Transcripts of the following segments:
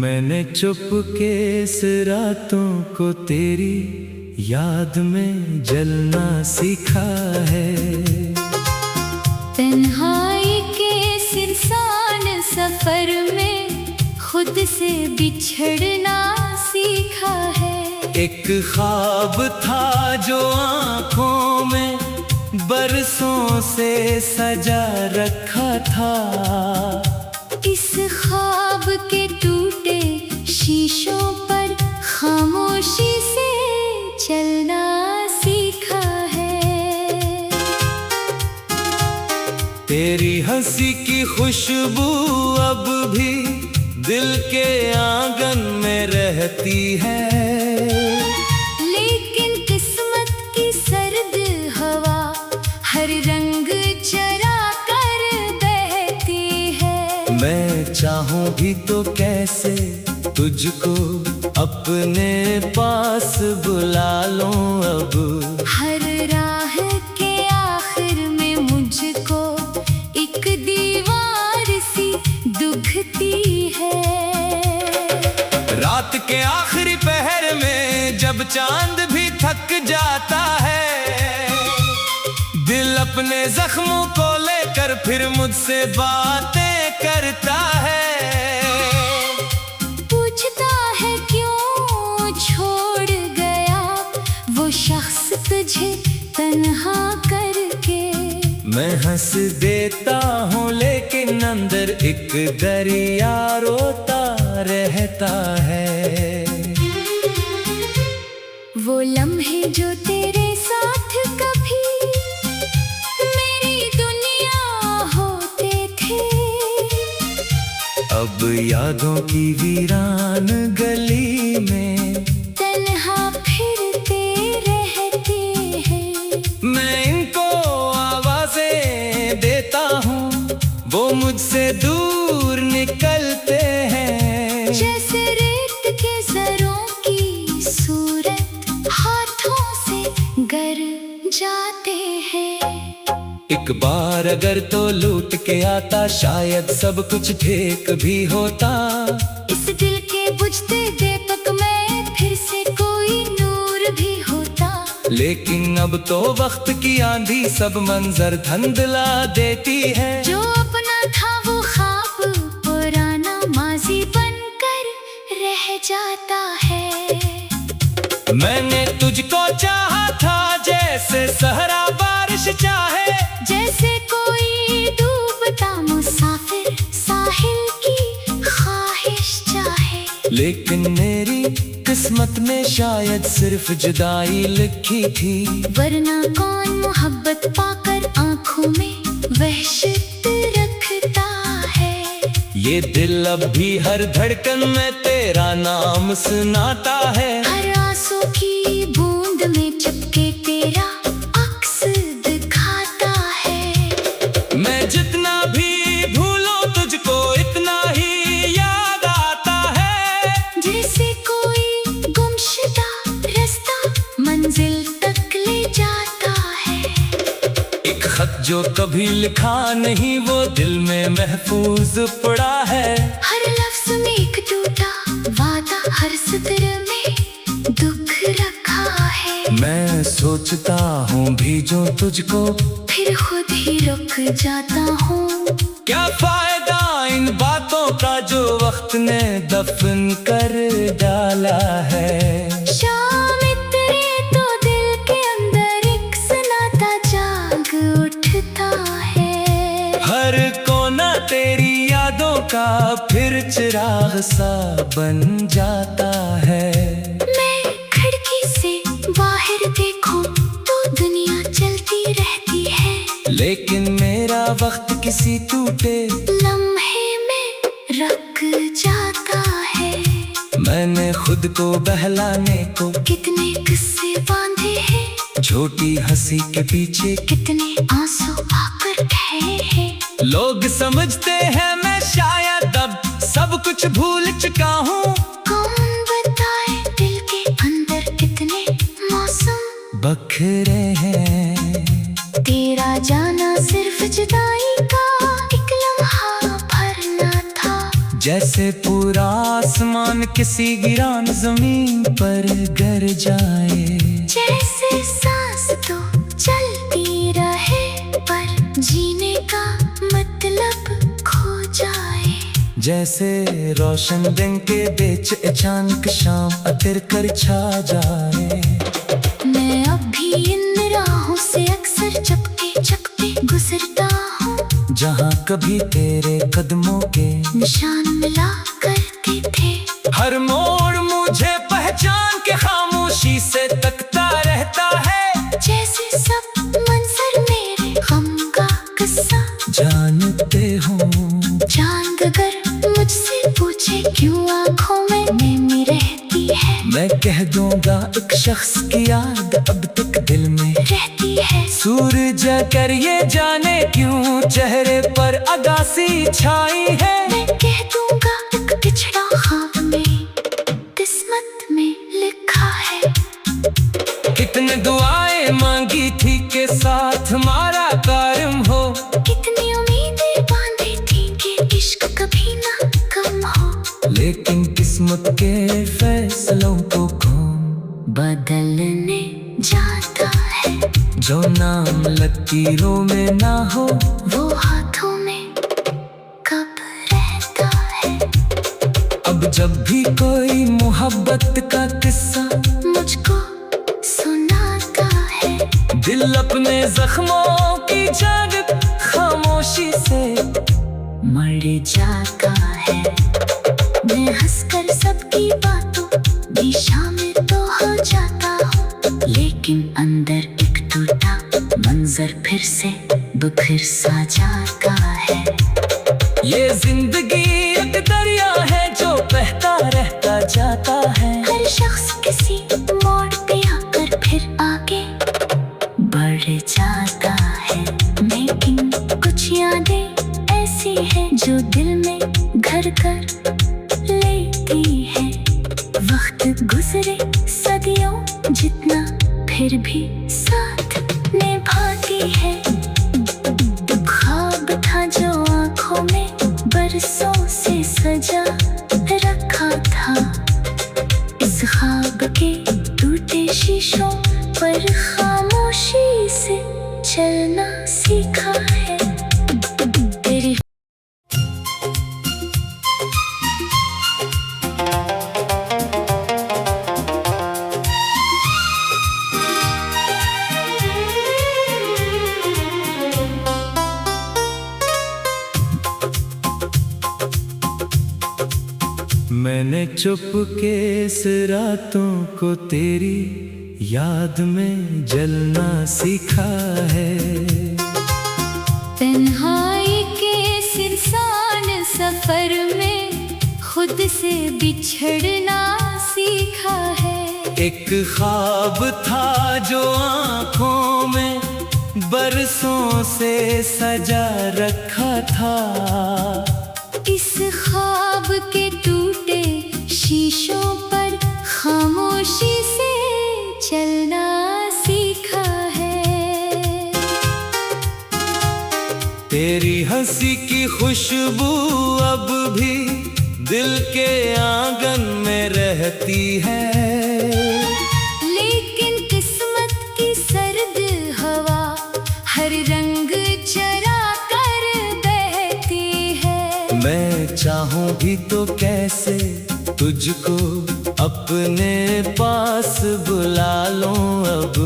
मैंने चुपके से रातों को तेरी याद में जलना सीखा है। तन्हाई के सिरसान सफर में खुद से बिछड़ना सीखा है। एक ख्वाब था जो आँखों में बरसों से सजा रखा था। इस ख्वाब के टूटे शीशों पर खामोशी से चलना सीखा है। तेरी हंसी की खुशबू अब भी दिल के आंगन में रहती है। लेकिन किस्मत की सर्द हवा हर रंग चरा कर बहती है। मैं चाहूं भी तो कैसे तुझको अपने पास बुला लूं अब। हर राह के आखिर में मुझको एक दीवार सी दुखती है। रात के आखिरी पहर में जब चांद भी थक जाता है, दिल अपने जख्मों को लेकर फिर मुझसे बातें करता है। पूछता है क्यों छोड़ गया वो शख्स तुझे तन्हा करके। मैं हंस देता हूँ लेकिन अंदर एक दरिया रोता रहता है। वो लम्हे जो तेरे साथ कभी मेरी दुनिया होते थे, अब यादों की वीरान गली में तन्हा फिरते रहते हैं। मैं इनको आवाजें देता हूँ, वो मुझसे दूर निकलते हैं। जैसे रेत के जरों की सूरत हाथों से गर जाते हैं। एक बार अगर तो लूट के आता शायद सब कुछ ठीक भी होता। इस दिल के बुझते दीपक में फिर से कोई नूर भी होता। लेकिन अब तो वक्त की आंधी सब मंजर धुंधला देती है। जो अपना था वो ख्वाब पुराना माजी बनकर रह जाता है। मैंने तुझको चाहा था जैसे सहरा बारिश चाहे, जैसे कोई डूबता मुसाफिर साहिल की ख्वाहिश चाहे। लेकिन मेरी किस्मत में शायद सिर्फ जुदाई लिखी थी। वरना कौन मोहब्बत पाकर आंखों में वहशत रखता है। ये दिल अब भी हर धड़कन में तेरा नाम सुनाता है। हर आंसू की बूंद में चुपके तेरा अक्स दिखाता है। मैं जितना भी भूलूं तुझको इतना ही याद आता है। जैसे कोई गुमशुदा रास्ता मंजिल तक ले जाता है। एक खत जो कभी लिखा नहीं वो दिल में महफूज पड़ा है। हर लफ्ज में एक टूटा वादा हर सत्र में दुख रखा है। मैं सोचता हूँ भीजूं तुझको फिर खुद ही रुक जाता हूँ। क्या फायदा इन बातों का जो वक्त ने दफन कर डाला है। शाम इतने तो दिल के अंदर एक सन्नाटा जाग उठता है। हर कोना तेरी यादों का फिर चिराग सा बन जाता है। मैं खिड़की से बाहर देखूं तो दुनिया चलती रहती है। लेकिन मेरा वक्त किसी टूटे लम्हे में रख जाता है। मैंने खुद को बहलाने को कितने किस्से बांधे हैं। छोटी हंसी के पीछे कितने आंसू आकर ठहरे हैं। लोग समझते हैं मैं शायद अब सब कुछ भूल चुका हूँ। कौन बताए दिल के अंदर कितने मौसम बखरे हैं। तेरा जाना सिर्फ जुदाई का एक लम्हा भरना था। जैसे पूरा आसमान किसी गिरान जमीन पर गिर जाए। जैसे सांस तो चलती रहे पर जीने का मतलब खो जाए। जैसे रोशन दिन के बीच अचानक शाम अतर कर छा जाए। मैं अब भी इन राहों से अक्सर चपके चपके गुजरता हूँ, जहाँ कभी तेरे कदमों के निशान मिला करते थे। हर मोड़ मुझे पहचान के खामोशी से तकता रहता है। जैसे सब मंजर मेरे गम का किस्सा जानते हो। चांद अगर मुझसे पूछे क्यों आँखों में नमी रहती है, मैं कह दूंगा एक शख्स की याद अब तक दिल में रहती है। सूरज कर ये जाने क्यों चेहरे पर अगासी छाई है। मैं कह दूंगा एक पिछड़ा ख्वाब में किस्मत में लिखा है। कितने दुआएं मांगी थी के साथ हमारा कायम हो। कितनी उम्मीदें बांधी थी कि इश्क कभी ना कम हो। लेकिन किस्मत के फैसलों को कौन बदलने जाता है। जो नाम लकीरों में ना हो वो हाथों में कब रहता है। अब जब भी कोई मोहब्बत का किस्सा मुझको सुनाता है, दिल अपने जख्मों की जानब खामोशी से मर जाता है। मैं हंसकर सबकी बातों भी शामिल तो हो जाता हूँ, लेकिन अंदर एक टूटा मंजर फिर से बिखर सा जाता है। ये जिंदगी एक दरिया है जो बहता रहता जाता है। हर शख्स किसी मोड़ पे आकर फिर आगे बढ़ जाता है। लेकिन कुछ यादें ऐसी हैं जो दिल में घर कर लेती है। वक्त गुजरे सदियों जितना फिर भी साथ निभाती है। ख्वाब था जो आँखों में बरसों से सजा रखा था, इस ख्वाब के टूटे शीशों पर खामोशी से चलना सीखा है। तेरी मैंने चुपके से रातों को तेरी याद में जलना सीखा है। तन्हाई के इस इंसान सफर में खुद से बिछड़ना सीखा है। एक ख्वाब था जो आँखों में बरसों से सजा रखा था, इस ख्वाब के टूटे शीशों पर खामोशी से चलना सीखा है। तेरी हंसी की खुशबू अब भी दिल के आंगन में रहती है। लेकिन किस्मत की सर्द हवा हर रंग चरा कर बहती है। मैं चाहूं भी तो कैसे तुझको अपने पास बुला लूं अब।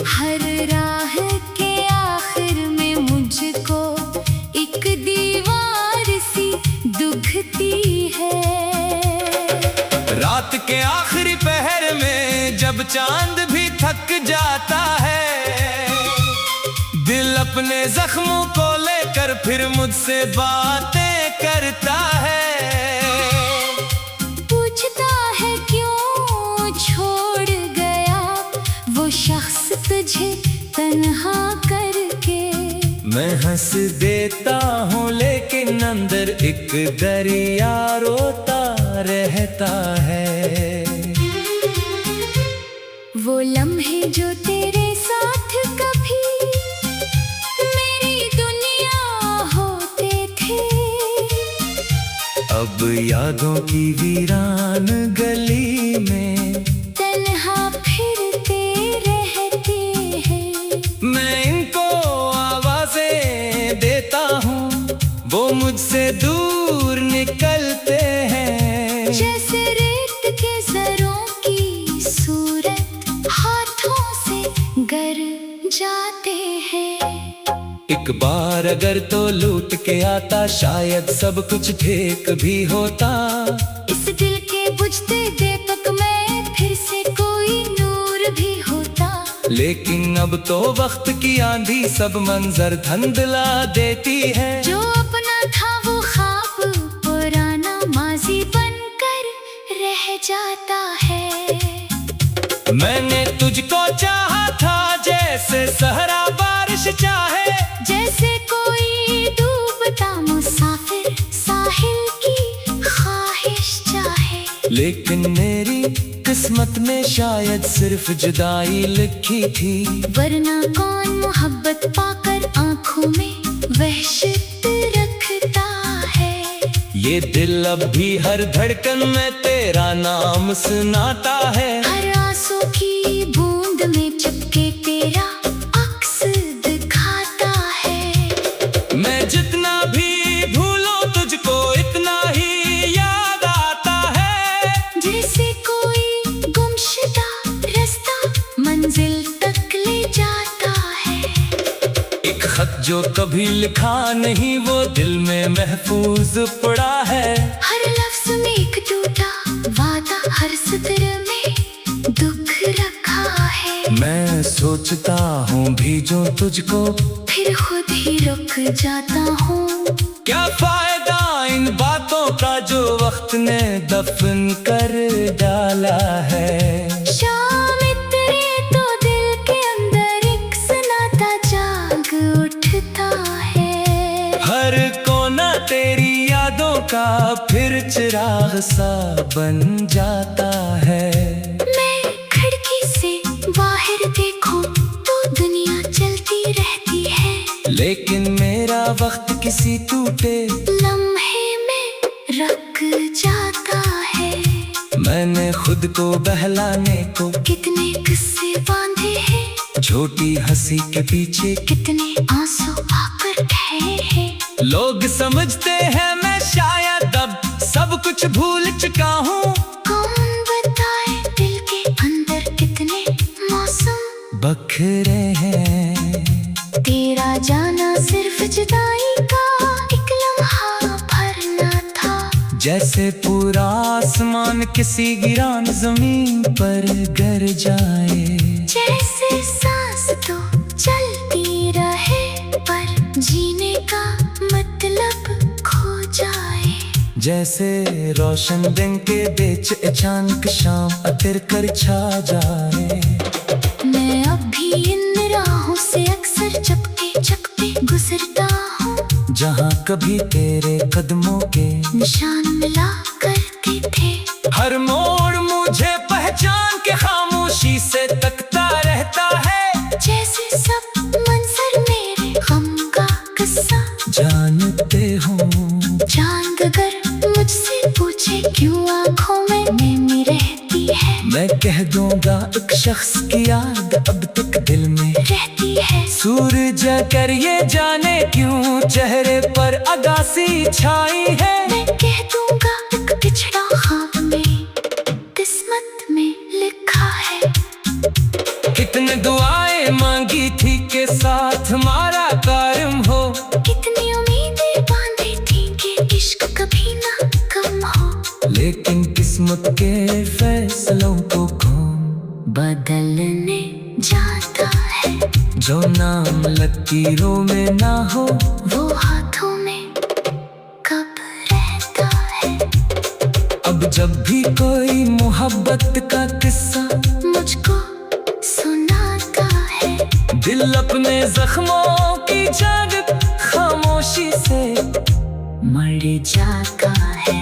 हर राह के आखिर में मुझको एक दीवार सी दुखती है। रात के आखिरी पहर में जब चांद भी थक जाता है, दिल अपने जख्मों को लेकर फिर मुझसे बातें करता है। पूछता है क्यों छोड़ गया वो शख्स तुझे तन्हा करके। मैं हंस देता हूँ लेकिन अंदर एक दरिया रोता रहता है। वो लम्हे जो तेरे साथ कभी मेरी दुनिया होते थे, अब यादों की वीरान गली में तन्हा फिरते रहते हैं। मैं इनको आवाजें देता हूँ, वो मुझसे दूर निकलते हैं। जैसे रेत के जरों की सूरत हाथों से गर जाते हैं। एक बार अगर तो लूट के आता, शायद सब कुछ ठीक भी होता। इस दिल के बुझते दीपक में फिर से कोई नूर भी होता। लेकिन अब तो वक्त की आंधी सब मंजर धुंधला देती है। जो अपना था वो ख्वाब पुराना माजी बनकर रह जाता है। मैंने तुझको चाहा था जैसे सहरा बारिश चाहे, जैसे कोई डूबता मुसाफिर साहिल की ख्वाहिश चाहे। लेकिन मेरी किस्मत में शायद सिर्फ जुदाई लिखी थी। वरना कौन मोहब्बत पाकर आंखों में वहशत रखता है। ये दिल अब भी हर धड़कन में तेरा नाम सुनाता है। हर आंसू की बूंद में चिपके तेरा अक्स दिखाता है। मैं जितना भी भूलूं तुझको इतना ही याद आता है। जैसे कोई गुमशुदा रास्ता मंजिल तक ले जाता है। एक खत जो कभी लिखा नहीं वो दिल में महफूज पड़ा है। हर लफ्ज में एक टूटा वादा, हर सतर में दुख रखा है। मैं सोचता हूँ भीजूं तुझको, फिर खुद ही रुक जाता हूँ। क्या फायदा इन बातों का जो वक्त ने दफन कर डाला है। शाम इतने तो दिल के अंदर एक सन्नाटा जाग उठता है। हर कोना तेरी यादों का फिर चिराग सा बन जाता है। मैं खिड़की से बाहर देखूं तो दुनिया चलती रहती है। लेकिन मेरा वक्त किसी टूटे लम्हे में रख जाता है। मैंने खुद को बहलाने को कितने किस्से बांधे हैं। छोटी हंसी के पीछे कितने आंसू आकर ठहरे हैं। लोग समझते हैं मैं शायद अब सब कुछ भूल चुका हूँ। कौन बताए दिल के अंदर कितने मौसम बखरे हैं। तेरा जाना सिर्फ जुदाई का एक लम्हा भरना था। जैसे पूरा आसमान किसी गिरान जमीन पर गिर जाए। जैसे सांस तो चलती रहे पर जीने का मतलब खो जाए। जैसे रोशन दिन के बीच अचानक शाम अतिर कर छा जाए। मैं अब भी इन राहों से अक्सर चपके चपके गुजरता हूँ। जहाँ कभी तेरे कदमों के निशान मिला करते थे। हर मोड़ मुझे पहचान के खामोशी से तकता रहता है। जैसे सब मंजर मेरे गम का किस्सा जानते हो। चांद अगर मुझसे पूछे क्यों आंखों में नमी रहती है। मैं कह दूंगा एक शख्स की याद अब तक दिल में रहती है। सूरज कर ये जाने क्यों चेहरे पर अगासी छाई है। मैं कह दूंगा एक पिछड़ा ख्वाब में किस्मत में लिखा है। कितने दुआएं मांगी थी के साथ हमारा कायम हो। कितनी उम्मीदें बांधी थी कि इश्क कभी ना कम हो। लेकिन किस्मत के फैसलों को कौन बदलने जाता है। जो नाम लकीरों में ना हो वो हाथों में कब रहता है। अब जब भी कोई मोहब्बत का किस्सा मुझको सुनाता है। दिल अपने जख्मों की जग खामोशी से मर जाता है।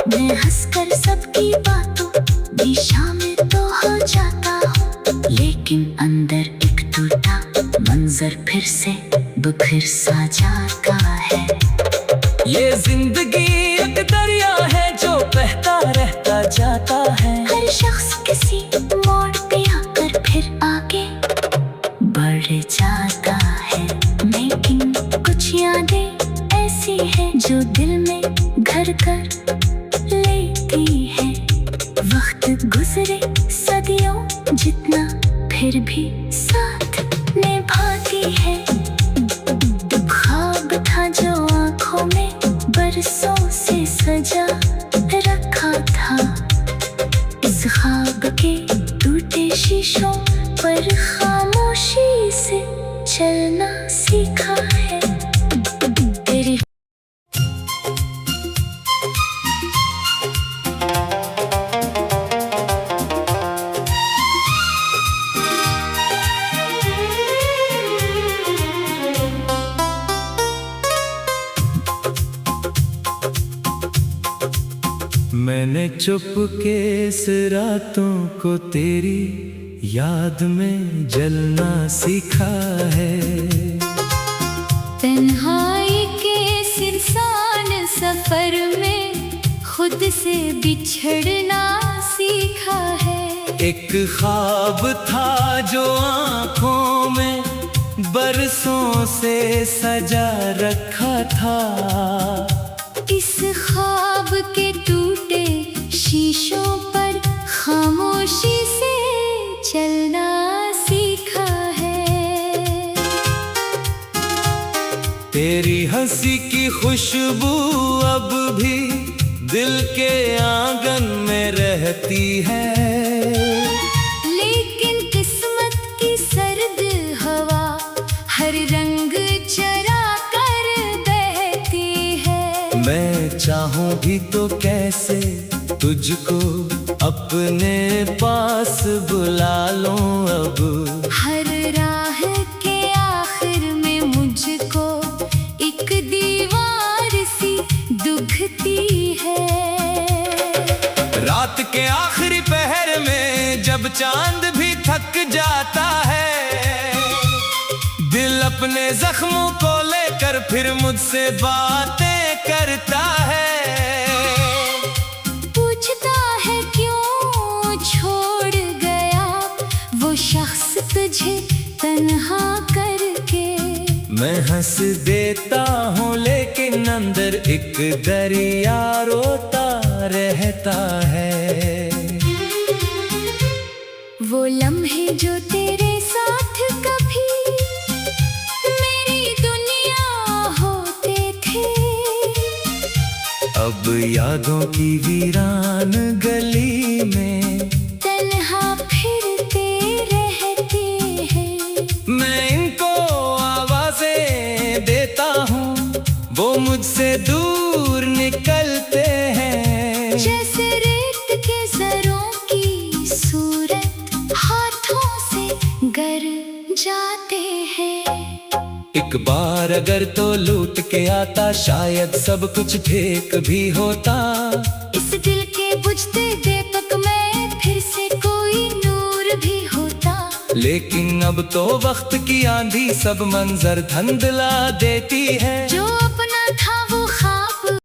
मैं हंसकर सबकी बातों भी शामिल तो हो जाता हूँ। लेकिन अंदर एक टूटा मंजर फिर से बिखर सा जाता है। ये जिंदगी एक जाता है। हर शख्स किसी मोड़ पे आकर फिर आगे बढ़ जाता है, लेकिन कुछ यादें ऐसी है जो दिल में घर कर लेती है। वक्त गुजरे सदियों जितना, फिर भी साथ निभाती है। ख्वाब था जो आँखों में बरसों से सजा रखा था, इस ख्वाब के टूटे शीशों पर खामोशी से चलना सीखा है। तेरी मैंने चुपके से रातों को तेरी याद में जलना सीखा है। तन्हाई के सिरसान सफर में खुद से बिछड़ना सीखा है। एक ख्वाब था जो आँखों में बरसों से सजा रखा था, इस ख्वाब के टूटे शीशों पर खामोशी से चलना सीखा है। तेरी हंसी की खुशबू अब भी दिल के आंगन में रहती है, लेकिन किस्मत की सर्द हवा हर रंग चरा कर बहती है। मैं चाहूं भी तो कैसे तुझको अपने पास बुला लूं अब। हर राह के आखिर में मुझको एक दीवार सी दुखती है। रात के आखिरी पहर में जब चांद भी थक जाता है, दिल अपने जख्मों को लेकर फिर मुझसे बातें करता है। पूछता है क्यों छोड़ गया वो शख्स तुझे तन्हा करके। मैं हंस देता हूँ लेकिन अंदर एक दरिया रोता रहता है। वो लम्हे जो तेरे साथ कभी मेरी दुनिया होते थे, अब यादों की वीरान गली में तन्हा फिरते रहते हैं। मैं इनको आवाजें देता हूँ, वो मुझसे दूर निकलते हैं। जैसे रेत के जरों की सूरत हाथों से गर जाते हैं। एक बार अगर तो लूट के आता, शायद सब कुछ ठीक भी होता। इस दिल के बुझते दीपक में फिर से कोई नूर भी होता। लेकिन अब तो वक्त की आंधी सब मंजर धुंधला देती है। जो